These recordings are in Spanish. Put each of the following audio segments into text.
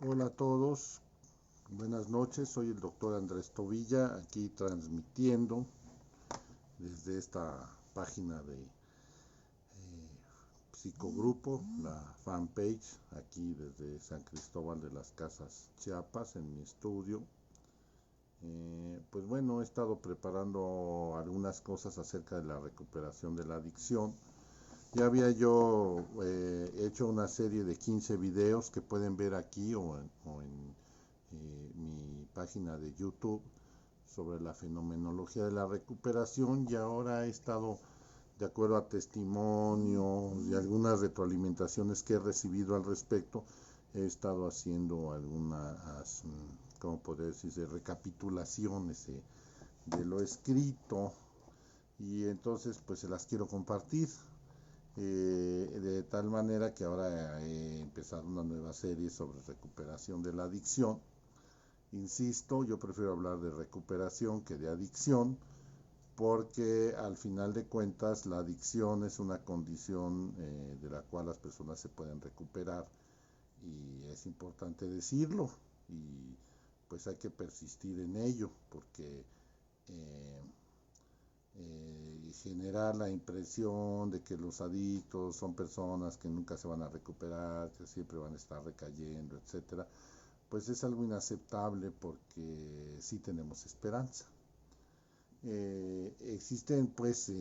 Hola a todos, buenas noches, soy el doctor Andrés Tobilla, aquí transmitiendo desde esta página de Psicogrupo, la fanpage, aquí desde San Cristóbal de las Casas, Chiapas, en mi estudio. Pues bueno, he estado preparando algunas cosas acerca de la recuperación de la adicción. Ya había yo hecho una serie de 15 videos que pueden ver aquí o en mi página de YouTube sobre la fenomenología de la recuperación, y ahora he estado, de acuerdo a testimonios y algunas retroalimentaciones que he recibido al respecto, he estado haciendo algunas, ¿cómo podría decirse?, recapitulaciones de lo escrito, y entonces pues se las quiero compartir. De tal manera que ahora he empezado una nueva serie sobre recuperación de la adicción. Insisto, yo prefiero hablar de recuperación que de adicción, porque al final de cuentas la adicción es una condición de la cual las personas se pueden recuperar, y es importante decirlo, y pues hay que persistir en ello, porque generar la impresión de que los adictos son personas que nunca se van a recuperar, que siempre van a estar recayendo, etcétera, pues es algo inaceptable, porque sí tenemos esperanza. Existen pues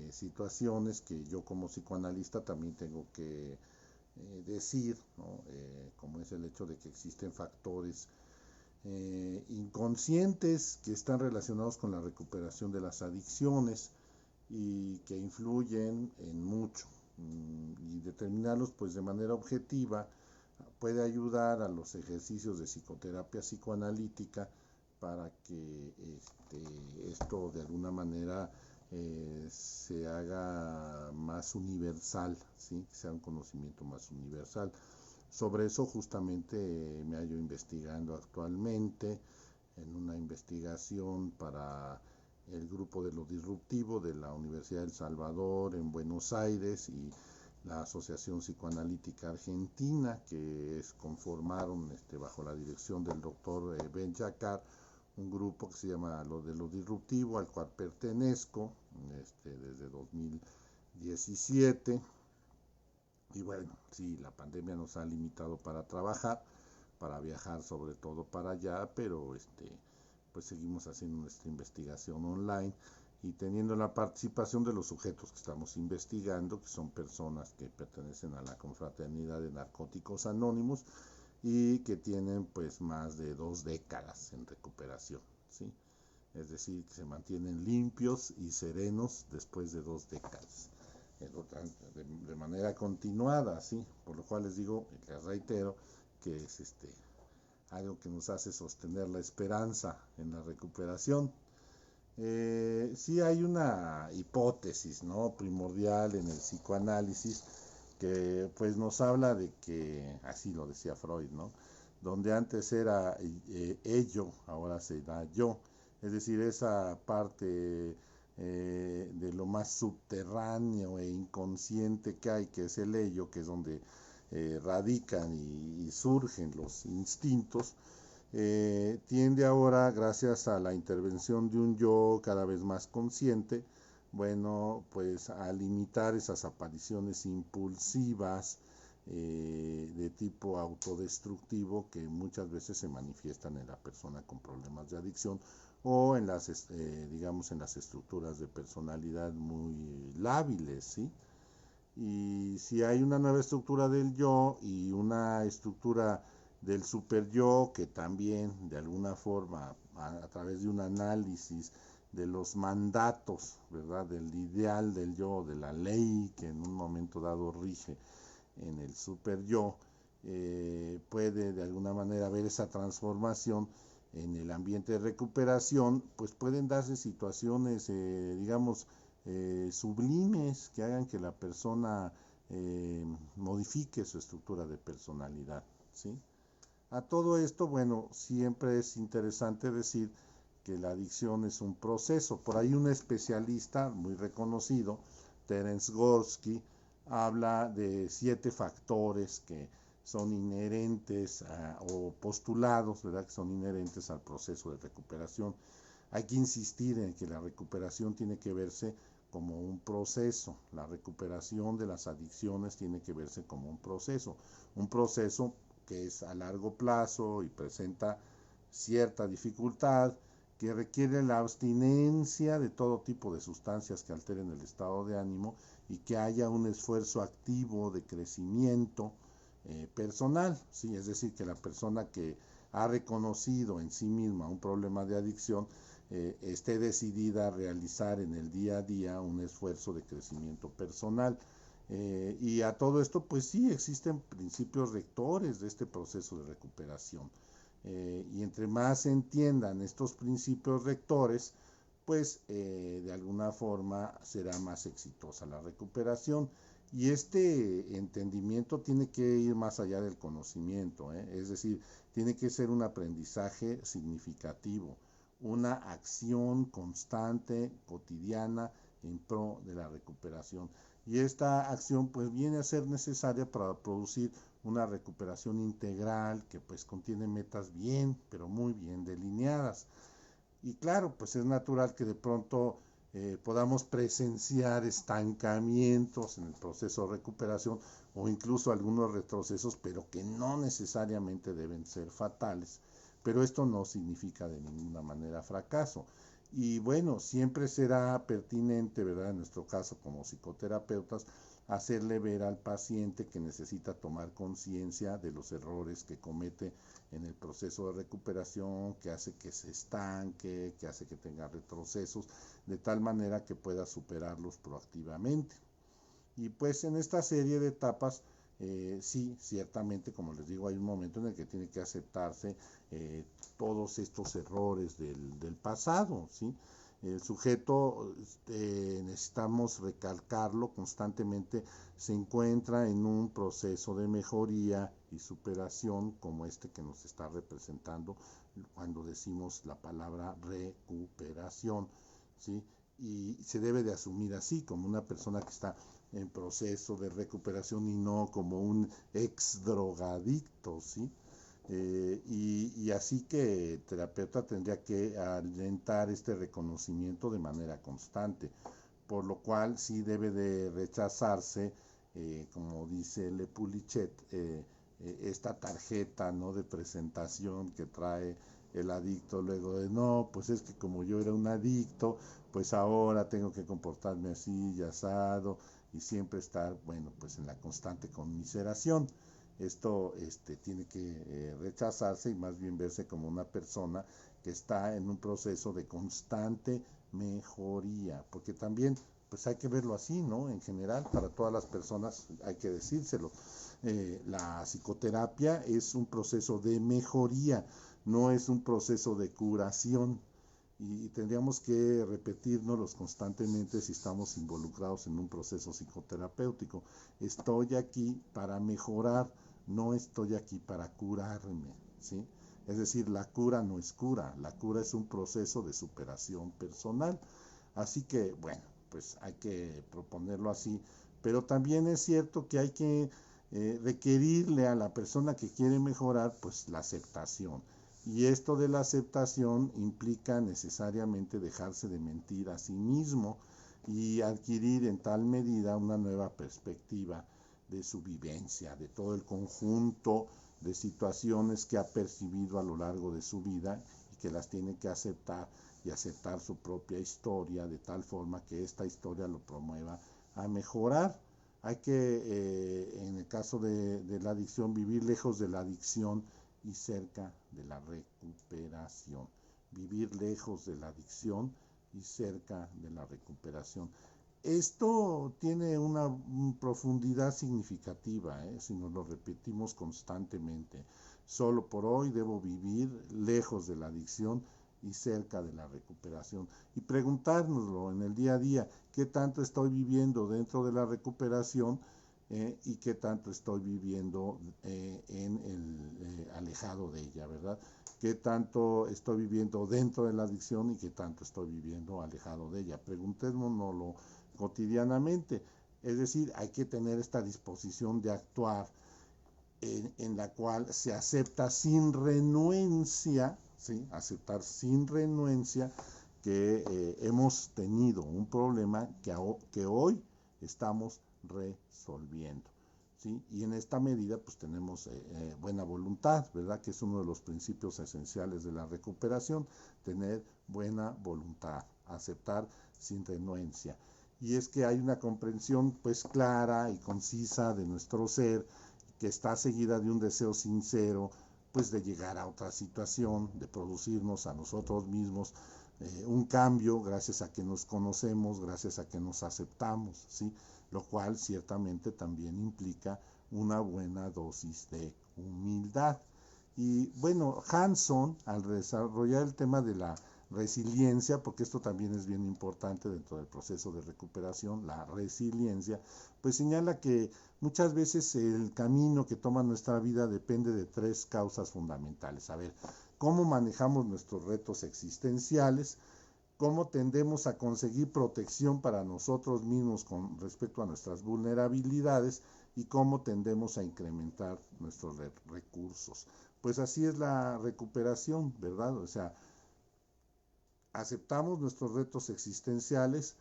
situaciones que yo como psicoanalista también tengo que decir, ¿no? Como es el hecho de que existen factores inconscientes que están relacionados con la recuperación de las adicciones y que influyen en mucho, y determinarlos pues de manera objetiva puede ayudar a los ejercicios de psicoterapia psicoanalítica para que esto de alguna manera se haga más universal, ¿sí? Que sea un conocimiento más universal. Sobre eso justamente me hallo investigando actualmente en una investigación para el grupo de lo disruptivo de la Universidad del Salvador en Buenos Aires y la Asociación Psicoanalítica Argentina, que conformaron bajo la dirección del doctor Ben Jacquard, un grupo que se llama lo de lo disruptivo, al cual pertenezco desde 2017. Y bueno, sí, la pandemia nos ha limitado para trabajar, para viajar sobre todo para allá, pero pues seguimos haciendo nuestra investigación online y teniendo la participación de los sujetos que estamos investigando, que son personas que pertenecen a la Confraternidad de Narcóticos Anónimos y que tienen pues más de 2 décadas en recuperación, ¿sí? Es decir, que se mantienen limpios y serenos después de 2 décadas. De manera continuada, ¿sí? Por lo cual les digo, les reitero, que es algo que nos hace sostener la esperanza en la recuperación. Sí hay una hipótesis, ¿no?, primordial en el psicoanálisis, que pues nos habla de que, así lo decía Freud, ¿no?, donde antes era ello, ahora será yo. Es decir, esa parte de lo más subterráneo e inconsciente que hay, que es el ello, que es donde radican y surgen los instintos, tiende ahora, gracias a la intervención de un yo cada vez más consciente, bueno, pues a limitar esas apariciones impulsivas de tipo autodestructivo que muchas veces se manifiestan en la persona con problemas de adicción o en las, digamos, en las estructuras de personalidad muy lábiles, ¿sí? Y si hay una nueva estructura del yo y una estructura del super yo que también de alguna forma a través de un análisis de los mandatos, ¿verdad?, del ideal del yo, de la ley que en un momento dado rige en el super yo, puede de alguna manera ver esa transformación en el ambiente de recuperación, pues pueden darse situaciones, digamos, sublimes, que hagan que la persona modifique su estructura de personalidad, ¿sí? A todo esto, bueno, siempre es interesante decir que la adicción es un proceso. Por ahí un especialista muy reconocido, Terence Gorski, habla de 7 factores que son inherentes o postulados, ¿verdad?, que son inherentes al proceso de recuperación. Hay que insistir en que la recuperación tiene que verse como un proceso. La recuperación de las adicciones tiene que verse como un proceso que es a largo plazo y presenta cierta dificultad, que requiere la abstinencia de todo tipo de sustancias que alteren el estado de ánimo y que haya un esfuerzo activo de crecimiento personal, ¿sí? Es decir, que la persona que ha reconocido en sí misma un problema de adicción esté decidida a realizar en el día a día un esfuerzo de crecimiento personal. Y a todo esto, pues sí, existen principios rectores de este proceso de recuperación. Y entre más se entiendan estos principios rectores, pues de alguna forma será más exitosa la recuperación. Y este entendimiento tiene que ir más allá del conocimiento, es decir, tiene que ser un aprendizaje significativo, una acción constante, cotidiana, en pro de la recuperación. Y esta acción pues viene a ser necesaria para producir una recuperación integral que pues contiene metas bien, pero muy bien delineadas. Y claro, pues es natural que de pronto podamos presenciar estancamientos en el proceso de recuperación o incluso algunos retrocesos, pero que no necesariamente deben ser fatales. Pero esto no significa de ninguna manera fracaso. Y bueno, siempre será pertinente, ¿verdad? En nuestro caso como psicoterapeutas, hacerle ver al paciente que necesita tomar conciencia de los errores que comete en el proceso de recuperación, que hace que se estanque, que hace que tenga retrocesos, de tal manera que pueda superarlos proactivamente. Y pues en esta serie de etapas, sí, ciertamente, como les digo, hay un momento en el que tiene que aceptarse todos estos errores del pasado, ¿sí? El sujeto, necesitamos recalcarlo constantemente, se encuentra en un proceso de mejoría y superación como este que nos está representando cuando decimos la palabra recuperación, ¿sí? Y se debe de asumir así, como una persona que está en proceso de recuperación y no como un ex drogadicto, ¿sí? Y así que el terapeuta tendría que alentar este reconocimiento de manera constante, por lo cual sí debe de rechazarse, como dice Le Pulichet, esta tarjeta, ¿no?, de presentación que trae el adicto luego de, no, pues es que como yo era un adicto, pues ahora tengo que comportarme así y asado, y siempre estar, bueno, pues en la constante conmiseración. Esto tiene que rechazarse y más bien verse como una persona que está en un proceso de constante mejoría, porque también pues hay que verlo así, ¿no? En general, para todas las personas hay que decírselo. La psicoterapia es un proceso de mejoría, no es un proceso de curación. Y tendríamos que repetirnos constantemente si estamos involucrados en un proceso psicoterapéutico. Estoy aquí para mejorar, no estoy aquí para curarme, ¿sí? Es decir, la cura no es cura, la cura es un proceso de superación personal. Así que, bueno, pues hay que proponerlo así, pero también es cierto que hay que requerirle a la persona que quiere mejorar, pues la aceptación. Y esto de la aceptación implica necesariamente dejarse de mentir a sí mismo y adquirir en tal medida una nueva perspectiva de su vivencia, de todo el conjunto de situaciones que ha percibido a lo largo de su vida y que las tiene que aceptar y aceptar su propia historia de tal forma que esta historia lo promueva a mejorar. Hay que, en el caso de la adicción, vivir lejos de la adicción y cerca de la recuperación. Vivir lejos de la adicción y cerca de la recuperación. Esto tiene una profundidad significativa, si nos lo repetimos constantemente. Solo por hoy debo vivir lejos de la adicción y cerca de la recuperación. Y preguntárnoslo en el día a día, ¿qué tanto estoy viviendo dentro de la recuperación y qué tanto estoy viviendo alejado de ella, ¿verdad? ¿Qué tanto estoy viviendo dentro de la adicción y qué tanto estoy viviendo alejado de ella? Preguntémonoslo cotidianamente. Es decir, hay que tener esta disposición de actuar en la cual se acepta sin renuencia, ¿sí? Aceptar sin renuencia que hemos tenido un problema que hoy estamos resolviendo. ¿Sí? Y en esta medida pues tenemos buena voluntad, ¿verdad? Que es uno de los principios esenciales de la recuperación, tener buena voluntad, aceptar sin renuencia. Y es que hay una comprensión pues clara y concisa de nuestro ser, que está seguida de un deseo sincero pues de llegar a otra situación, de producirnos a nosotros mismos un cambio gracias a que nos conocemos, gracias a que nos aceptamos, ¿sí? Lo cual ciertamente también implica una buena dosis de humildad. Y bueno, Hanson, al desarrollar el tema de la resiliencia, porque esto también es bien importante dentro del proceso de recuperación, la resiliencia, pues señala que muchas veces el camino que toma nuestra vida depende de tres causas fundamentales. A ver, cómo manejamos nuestros retos existenciales, cómo tendemos a conseguir protección para nosotros mismos con respecto a nuestras vulnerabilidades y cómo tendemos a incrementar nuestros recursos. Pues así es la recuperación, ¿verdad? O sea, aceptamos nuestros retos existenciales,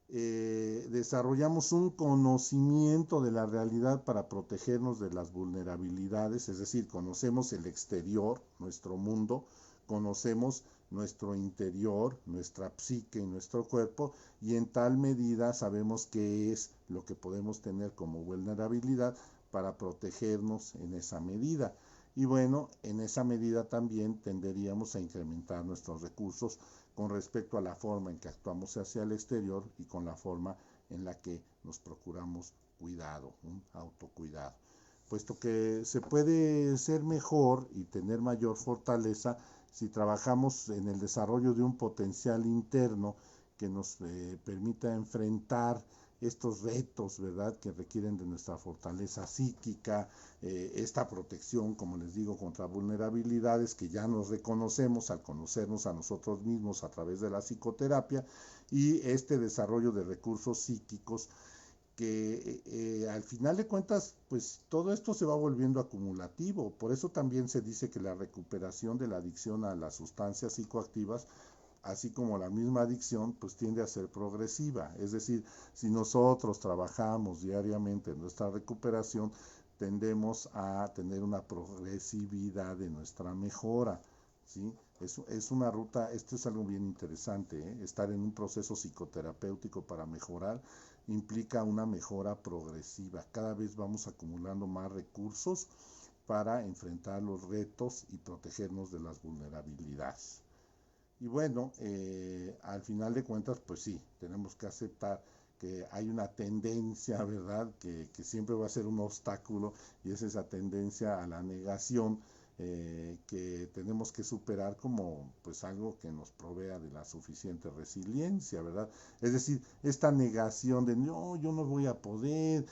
desarrollamos un conocimiento de la realidad para protegernos de las vulnerabilidades, es decir, conocemos el exterior, nuestro mundo, conocemos nuestro interior, nuestra psique y nuestro cuerpo, y en tal medida sabemos qué es lo que podemos tener como vulnerabilidad para protegernos en esa medida. Y bueno, en esa medida también tenderíamos a incrementar nuestros recursos con respecto a la forma en que actuamos hacia el exterior y con la forma en la que nos procuramos cuidado, un autocuidado. Puesto que se puede ser mejor y tener mayor fortaleza si trabajamos en el desarrollo de un potencial interno que nos permita enfrentar estos retos, ¿verdad?, que requieren de nuestra fortaleza psíquica, esta protección, como les digo, contra vulnerabilidades que ya nos reconocemos al conocernos a nosotros mismos a través de la psicoterapia, y este desarrollo de recursos psíquicos que al final de cuentas, pues todo esto se va volviendo acumulativo. Por eso también se dice que la recuperación de la adicción a las sustancias psicoactivas, así como la misma adicción, pues tiende a ser progresiva. Es decir, si nosotros trabajamos diariamente en nuestra recuperación, tendemos a tener una progresividad de nuestra mejora, ¿sí? Es una ruta, esto es algo bien interesante, ¿eh? Estar en un proceso psicoterapéutico para mejorar implica una mejora progresiva. Cada vez vamos acumulando más recursos para enfrentar los retos y protegernos de las vulnerabilidades. Y bueno, al final de cuentas, pues sí, tenemos que aceptar que hay una tendencia, ¿verdad?, que siempre va a ser un obstáculo, y es esa tendencia a la negación, que tenemos que superar como pues algo que nos provea de la suficiente resiliencia, ¿verdad? Es decir, esta negación de no, yo no voy a poder,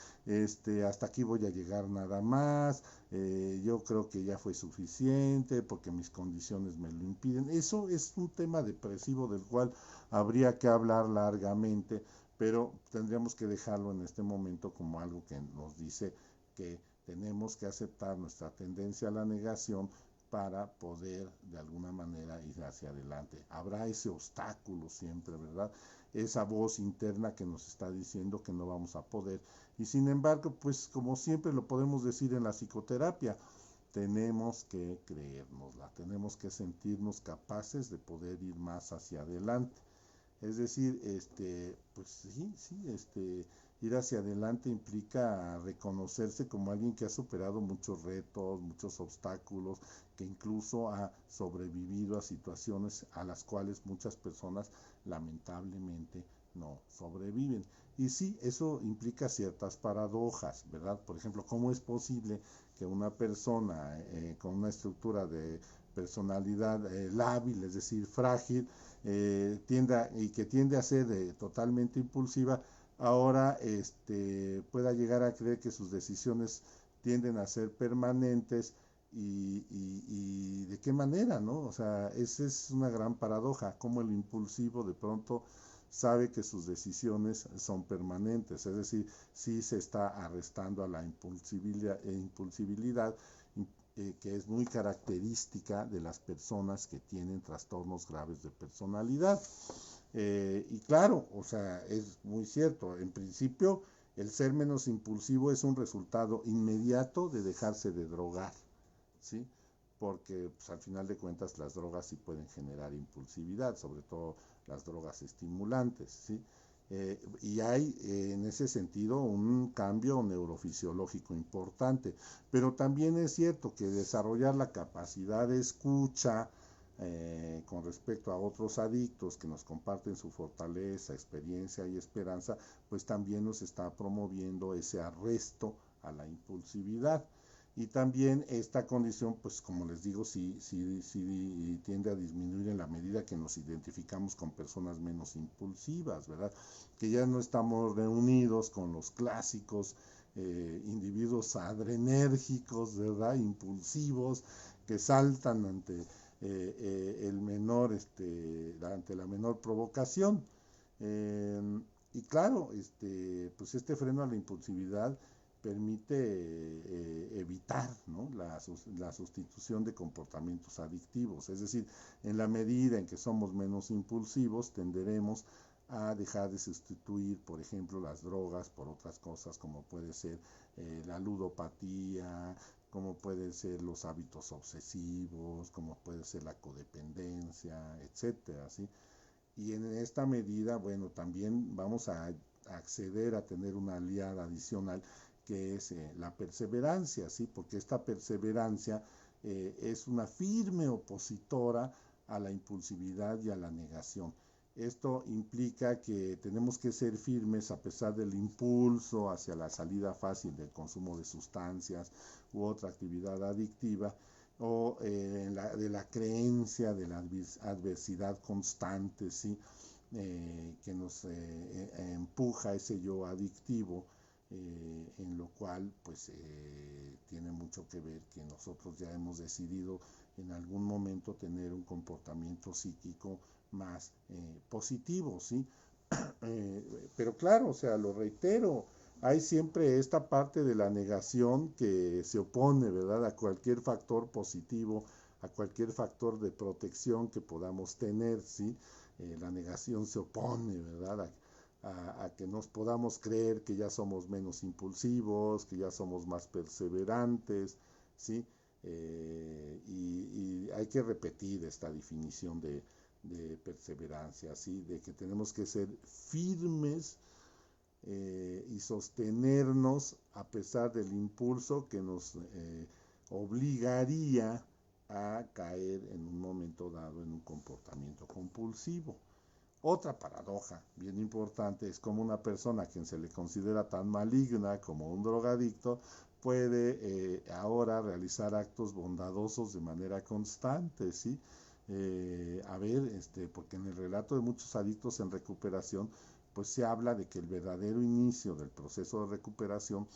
hasta aquí voy a llegar nada más, yo creo que ya fue suficiente porque mis condiciones me lo impiden. Eso es un tema depresivo del cual habría que hablar largamente, pero tendríamos que dejarlo en este momento como algo que nos dice que tenemos que aceptar nuestra tendencia a la negación para poder de alguna manera ir hacia adelante. Habrá ese obstáculo siempre, ¿verdad? Esa voz interna que nos está diciendo que no vamos a poder. Y sin embargo, pues como siempre lo podemos decir en la psicoterapia, tenemos que creérnosla, tenemos que sentirnos capaces de poder ir más hacia adelante. Es decir, pues sí, ir hacia adelante implica reconocerse como alguien que ha superado muchos retos, muchos obstáculos, que incluso ha sobrevivido a situaciones a las cuales muchas personas lamentablemente no sobreviven. Y sí, eso implica ciertas paradojas, ¿verdad? Por ejemplo, ¿cómo es posible que una persona con una estructura de personalidad lábil, es decir, frágil, que tiende a ser totalmente impulsiva, ahora pueda llegar a creer que sus decisiones tienden a ser permanentes, y de qué manera, ¿no? O sea, esa es una gran paradoja, como el impulsivo de pronto sabe que sus decisiones son permanentes, es decir, sí se está arrestando a la impulsibilidad que es muy característica de las personas que tienen trastornos graves de personalidad. Y claro, o sea, es muy cierto, en principio el ser menos impulsivo es un resultado inmediato de dejarse de drogar, ¿sí? Porque pues, al final de cuentas las drogas sí pueden generar impulsividad, sobre todo las drogas estimulantes, ¿sí? Y hay en ese sentido un cambio neurofisiológico importante, pero también es cierto que desarrollar la capacidad de escucha con respecto a otros adictos que nos comparten su fortaleza, experiencia y esperanza, pues también nos está promoviendo ese arresto a la impulsividad. Y también esta condición, pues como les digo, sí tiende a disminuir en la medida que nos identificamos con personas menos impulsivas, ¿verdad? Que ya no estamos reunidos con los clásicos individuos adrenérgicos, ¿verdad? Impulsivos, que saltan ante ante la menor provocación. Y claro, pues este freno a la impulsividad permite evitar, ¿no? la sustitución de comportamientos adictivos. Es decir, en la medida en que somos menos impulsivos, tenderemos a dejar de sustituir, por ejemplo, las drogas por otras cosas como puede ser la ludopatía, como pueden ser los hábitos obsesivos, como puede ser la codependencia, etcétera, ¿sí? Y en esta medida, bueno, también vamos a acceder a tener una aliada adicional que es la perseverancia, ¿sí? Porque esta perseverancia es una firme opositora a la impulsividad y a la negación. Esto implica que tenemos que ser firmes a pesar del impulso hacia la salida fácil del consumo de sustancias u otra actividad adictiva, o de la creencia de la adversidad constante, ¿sí? Que nos empuja a ese yo adictivo, en lo cual pues tiene mucho que ver que nosotros ya hemos decidido en algún momento tener un comportamiento psíquico más positivo, ¿sí? Pero claro, o sea, lo reitero, hay siempre esta parte de la negación que se opone, ¿verdad?, a cualquier factor positivo, a cualquier factor de protección que podamos tener, ¿sí? La negación se opone, ¿verdad?, a que nos podamos creer que ya somos menos impulsivos, que ya somos más perseverantes, ¿sí? Y hay que repetir esta definición de perseverancia, ¿sí? De que tenemos que ser firmes y sostenernos a pesar del impulso que nos obligaría a caer en un momento dado en un comportamiento compulsivo. Otra paradoja bien importante es cómo una persona a quien se le considera tan maligna como un drogadicto puede ahora realizar actos bondadosos de manera constante, ¿sí? Porque en el relato de muchos adictos en recuperación, pues se habla de que el verdadero inicio del proceso de recuperación,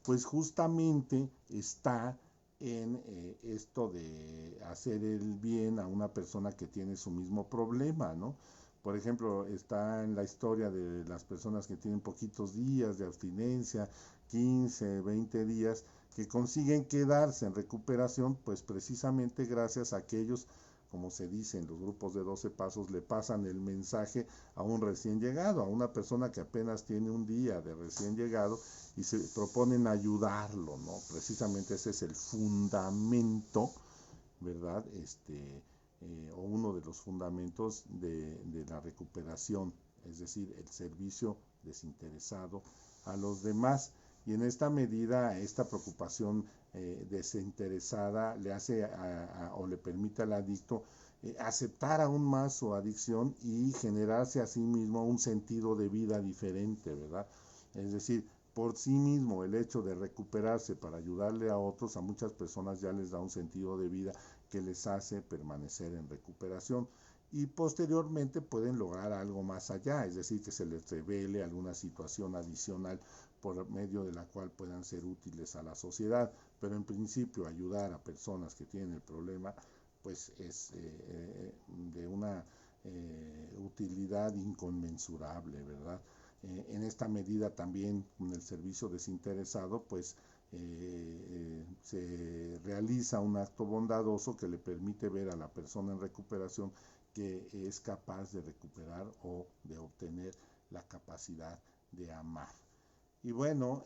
pues justamente está en esto de hacer el bien a una persona que tiene su mismo problema, ¿no? Por ejemplo, está en la historia de las personas que tienen poquitos días de abstinencia, 15, 20 días, que consiguen quedarse en recuperación, pues precisamente gracias a que ellos, como se dice en los grupos de 12 pasos, le pasan el mensaje a un recién llegado, a una persona que apenas tiene un día de recién llegado y se proponen ayudarlo, ¿no? Precisamente ese es el fundamento, ¿verdad? O uno de los fundamentos de la recuperación, es decir, el servicio desinteresado a los demás. Y en esta medida, esta preocupación desinteresada le hace o le permite al adicto aceptar aún más su adicción y generarse a sí mismo un sentido de vida diferente, ¿verdad? Es decir, por sí mismo el hecho de recuperarse para ayudarle a otros, a muchas personas ya les da un sentido de vida que les hace permanecer en recuperación, y posteriormente pueden lograr algo más allá, es decir, que se les revele alguna situación adicional por medio de la cual puedan ser útiles a la sociedad, pero en principio ayudar a personas que tienen el problema pues es de una utilidad inconmensurable, ¿verdad? En esta medida también con el servicio desinteresado, pues se realiza un acto bondadoso que le permite ver a la persona en recuperación que es capaz de recuperar o de obtener la capacidad de amar. Y bueno,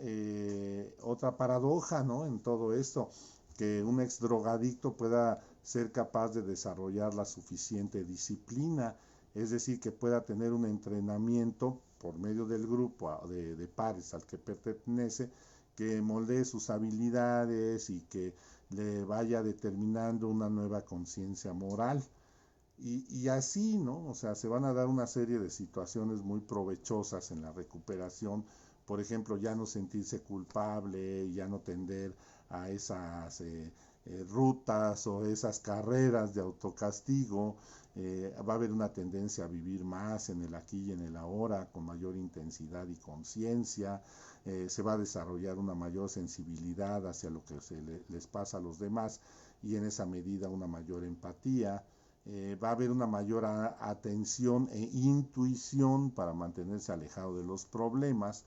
otra paradoja, ¿no?, en todo esto, que un ex drogadicto pueda ser capaz de desarrollar la suficiente disciplina, es decir, que pueda tener un entrenamiento por medio del grupo de pares al que pertenece, que moldee sus habilidades y que le vaya determinando una nueva conciencia moral. Y así, ¿no? O sea, se van a dar una serie de situaciones muy provechosas en la recuperación. Por ejemplo, ya no sentirse culpable, ya no tender a esas rutas o esas carreras de autocastigo. Va a haber una tendencia a vivir más en el aquí y en el ahora, con mayor intensidad y conciencia. Se va a desarrollar una mayor sensibilidad hacia lo que les pasa a los demás y en esa medida una mayor empatía. Va a haber una mayor atención e intuición para mantenerse alejado de los problemas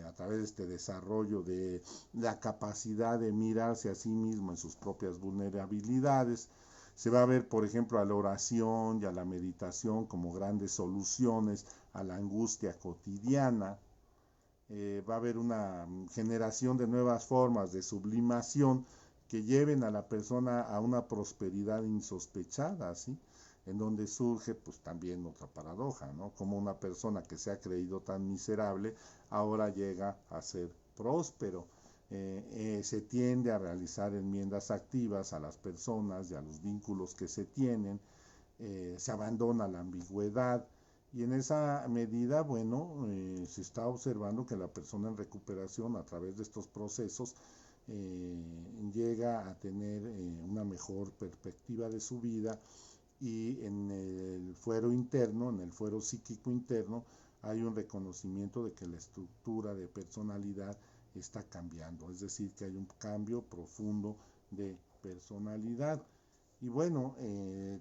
a través de este desarrollo de la capacidad de mirarse a sí mismo en sus propias vulnerabilidades. Se va a ver, por ejemplo, a la oración y a la meditación como grandes soluciones a la angustia cotidiana. Va a haber una generación de nuevas formas de sublimación que lleven a la persona a una prosperidad insospechada, ¿sí? En donde surge pues también otra paradoja, ¿no? Como una persona que se ha creído tan miserable ahora llega a ser próspero. Se tiende a realizar enmiendas activas a las personas y a los vínculos que se tienen, se abandona la ambigüedad, y en esa medida, bueno, se está observando que la persona en recuperación a través de estos procesos llega a tener una mejor perspectiva de su vida, y en el fuero interno, en el fuero psíquico interno, hay un reconocimiento de que la estructura de personalidad está cambiando, es decir, que hay un cambio profundo de personalidad. Y bueno,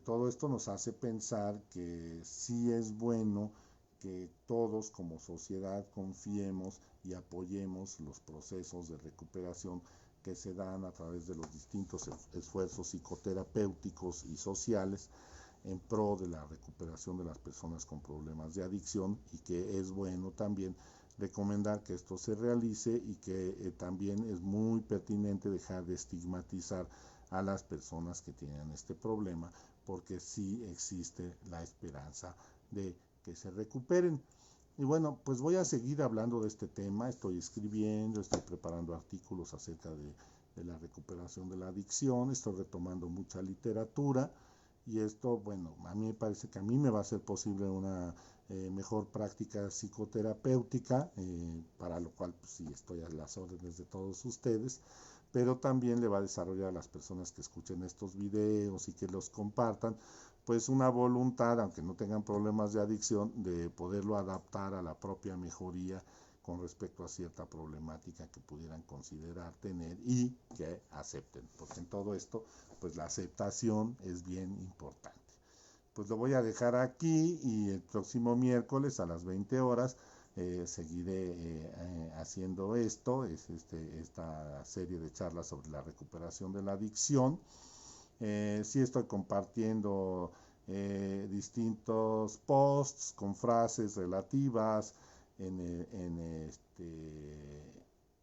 todo esto nos hace pensar que sí es bueno que todos como sociedad confiemos y apoyemos los procesos de recuperación que se dan a través de los distintos esfuerzos psicoterapéuticos y sociales en pro de la recuperación de las personas con problemas de adicción, y que es bueno también recomendar que esto se realice, y que también es muy pertinente dejar de estigmatizar a las personas que tienen este problema, porque sí existe la esperanza de que se recuperen. Y bueno, pues voy a seguir hablando de este tema, estoy escribiendo, estoy preparando artículos acerca de la recuperación de la adicción, estoy retomando mucha literatura, y esto, bueno, a mí me parece que a mí me va a ser posible una mejor práctica psicoterapéutica, para lo cual pues, sí estoy a las órdenes de todos ustedes, pero también le va a desarrollar a las personas que escuchen estos videos y que los compartan, pues una voluntad, aunque no tengan problemas de adicción, de poderlo adaptar a la propia mejoría con respecto a cierta problemática que pudieran considerar tener, y que acepten, porque en todo esto, pues la aceptación es bien importante. Pues lo voy a dejar aquí, y el próximo miércoles a las 20 horas seguiré haciendo esto, esta serie de charlas sobre la recuperación de la adicción. Sí estoy compartiendo distintos posts con frases relativas en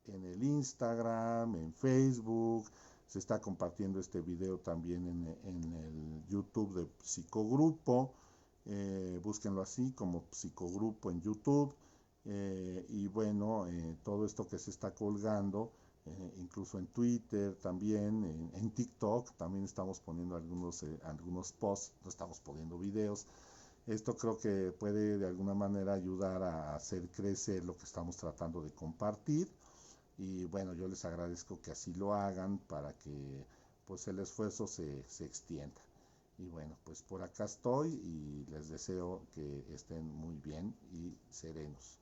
el Instagram, en Facebook. Se está compartiendo este video también en el YouTube de Psicogrupo. Búsquenlo así como Psicogrupo en YouTube. Y bueno, todo esto que se está colgando, incluso en Twitter también, en TikTok también estamos poniendo algunos posts, no estamos poniendo videos. Esto creo que puede de alguna manera ayudar a hacer crecer lo que estamos tratando de compartir, y bueno, yo les agradezco que así lo hagan para que pues el esfuerzo se extienda. Y bueno, pues por acá estoy y les deseo que estén muy bien y serenos.